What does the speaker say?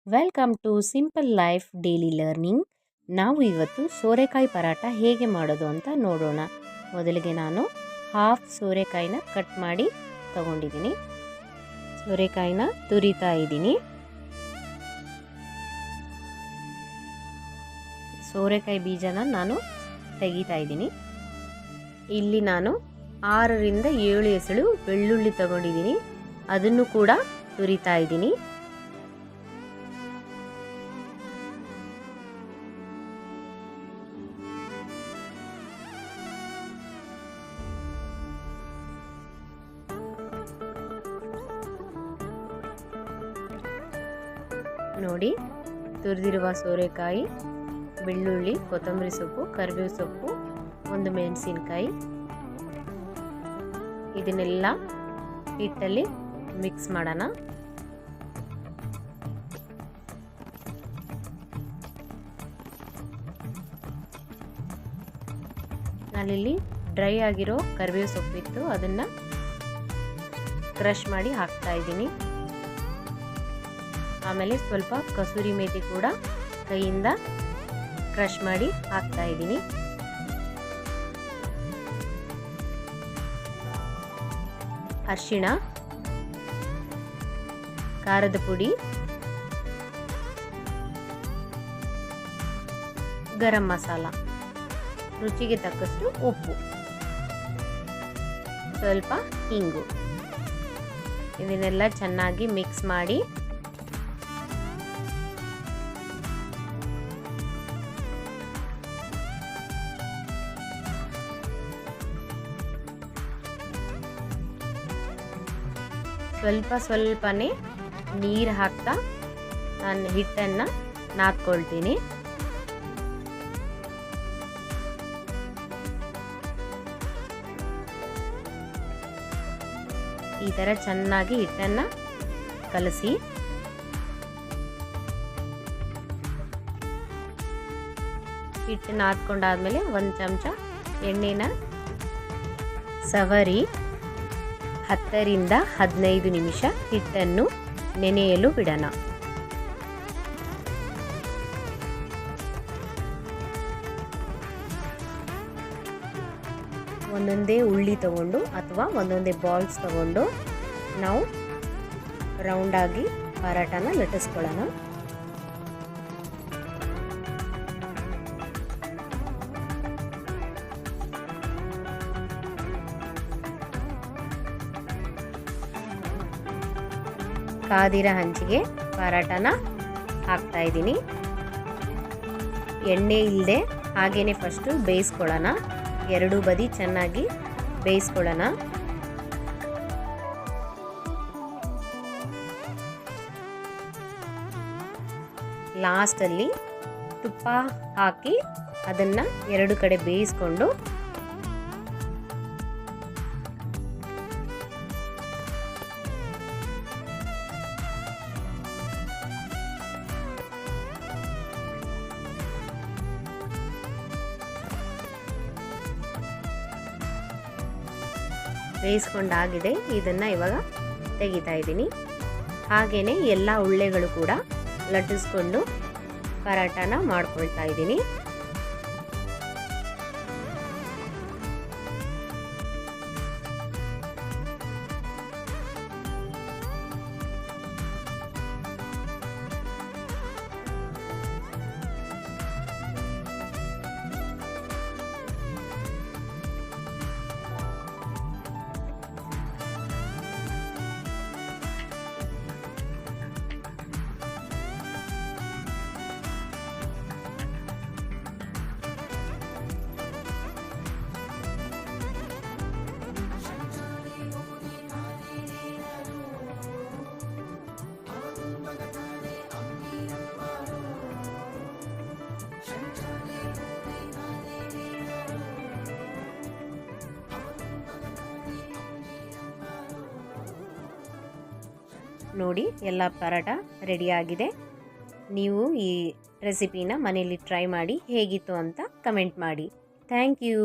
Welcome to simple life daily learning. ನಾವು ಇವತ್ತು ಸೋರೆಕಾಯಿ ಪರಾಟ ಹೇಗೆ ಮಾಡೋದು ಅಂತ ನೋಡೋಣ. ಮೊದಲಿಗೆ ನಾನು ಹಾಫ್ ಸೋರೆಕಾಯಿನ ಕಟ್ ಮಾಡಿ ತಗೊಂಡಿದ್ದೀನಿ. ಸೋರೆಕಾಯಿನ ತುರಿತಾ ಇದ್ದೀನಿ. ಸೋರೆಕಾಯಿ ಬೀಜನ ನಾನು ತೆಗಿತಾ ಇದ್ದೀನಿ. ಇಲ್ಲಿ ನಾನು 6ರಿಂದ 7 ಎಸಳು ಬೆಳ್ಳುಳ್ಳಿ ತಗೊಂಡಿದ್ದೀನಿ. ಅದನ್ನು ಕೂಡ ತುರಿತಾ ಇದ್ದೀನಿ. ನೋಡಿ, ತುರಿದಿರುವ ಸೋರೆಕಾಯಿ, ಬೆಳ್ಳುಳ್ಳಿ, ಕೊತ್ತಂಬರಿ ಸೊಪ್ಪು, ಕರಿಬೇವು ಸೊಪ್ಪು, ಒಂದು ಮೆಣಸಿನಕಾಯಿ, ಇದನ್ನೆಲ್ಲ ಹಿಟ್ಟಲ್ಲಿ ಮಿಕ್ಸ್ ಮಾಡೋಣ. ನಾನಿಲ್ಲಿ ಡ್ರೈ ಆಗಿರೋ ಕರಿಬೇವು ಸೊಪ್ಪಿತ್ತು, ಅದನ್ನು ಕ್ರಷ್ ಮಾಡಿ ಹಾಕ್ತಾ ಇದ್ದೀನಿ. ಆಮೇಲೆ ಸ್ವಲ್ಪ ಕಸೂರಿ ಮೇಥಿ ಕೂಡ ಕೈಯಿಂದ ಕ್ರಷ್ ಮಾಡಿ ಹಾಕ್ತಾ ಇದ್ದೀನಿ. ಅರಿಶಿಣ, ಖಾರದ ಪುಡಿ, ಗರಂ ಮಸಾಲ, ರುಚಿಗೆ ತಕ್ಕಷ್ಟು ಉಪ್ಪು, ಸ್ವಲ್ಪ ಹಿಂಗು, ಇದನ್ನೆಲ್ಲ ಚೆನ್ನಾಗಿ ಮಿಕ್ಸ್ ಮಾಡಿ ಸ್ವಲ್ಪನೇ ನೀರು ಹಾಕ್ತಾ ನಾನು ಹಿಟ್ಟನ್ನು ನಾದ್ಕೊಳ್ತೀನಿ. ಈ ಥರ ಚೆನ್ನಾಗಿ ಹಿಟ್ಟನ್ನು ಕಲಸಿ ಹಿಟ್ಟು ನಾದ್ಕೊಂಡಾದ್ಮೇಲೆ 1 ಚಮಚ ಎಣ್ಣೆನ ಸವರಿ 10ರಿಂದ 15 ನಿಮಿಷ ಹಿಟ್ಟನ್ನು ನೆನೆಯಲು ಬಿಡೋಣ. ಒಂದೊಂದೇ ಉಳ್ಳಿ ತಗೊಂಡು ಅಥವಾ ಒಂದೊಂದೇ ಬಾಲ್ಸ್ ತಗೊಂಡು ನಾವು ರೌಂಡಾಗಿ ಪರಾಟನ ಲಟ್ಟಿಸ್ಕೊಳ್ಳೋಣ. ಕಾದಿರ ಹಂಚಿಗೆ ಪರಾಟನ ಹಾಕ್ತಾ ಇದ್ದೀನಿ. ಎಣ್ಣೆ ಇಲ್ಲದೆ ಹಾಗೇನೆ ಫಸ್ಟು ಬೇಯಿಸ್ಕೊಳ್ಳೋಣ. ಎರಡೂ ಬದಿ ಚೆನ್ನಾಗಿ ಬೇಯಿಸ್ಕೊಳ್ಳೋಣ. ಲಾಸ್ಟಲ್ಲಿ ತುಪ್ಪ ಹಾಕಿ ಅದನ್ನು 2 ಕಡೆ ಬೇಯಿಸ್ಕೊಂಡು ಬೇಯಿಸ್ಕೊಂಡಾಗಿದೆ. ಇದನ್ನು ಇವಾಗ ತೆಗಿತಾ ಇದ್ದೀನಿ. ಹಾಗೆಯೇ ಎಲ್ಲ ಉಳ್ಳೆಗಳು ಕೂಡ ಲಟ್ಟಿಸ್ಕೊಂಡು ಪರಾಟನ ಮಾಡ್ಕೊಳ್ತಾ ಇದ್ದೀನಿ. ನೋಡಿ, ಎಲ್ಲ ಪರಾಟ ರೆಡಿಯಾಗಿದೆ. ನೀವು ಈ ರೆಸಿಪಿನ ಮನೆಯಲ್ಲಿ ಟ್ರೈ ಮಾಡಿ ಹೇಗಿತ್ತು ಅಂತ ಕಮೆಂಟ್ ಮಾಡಿ. Thank you.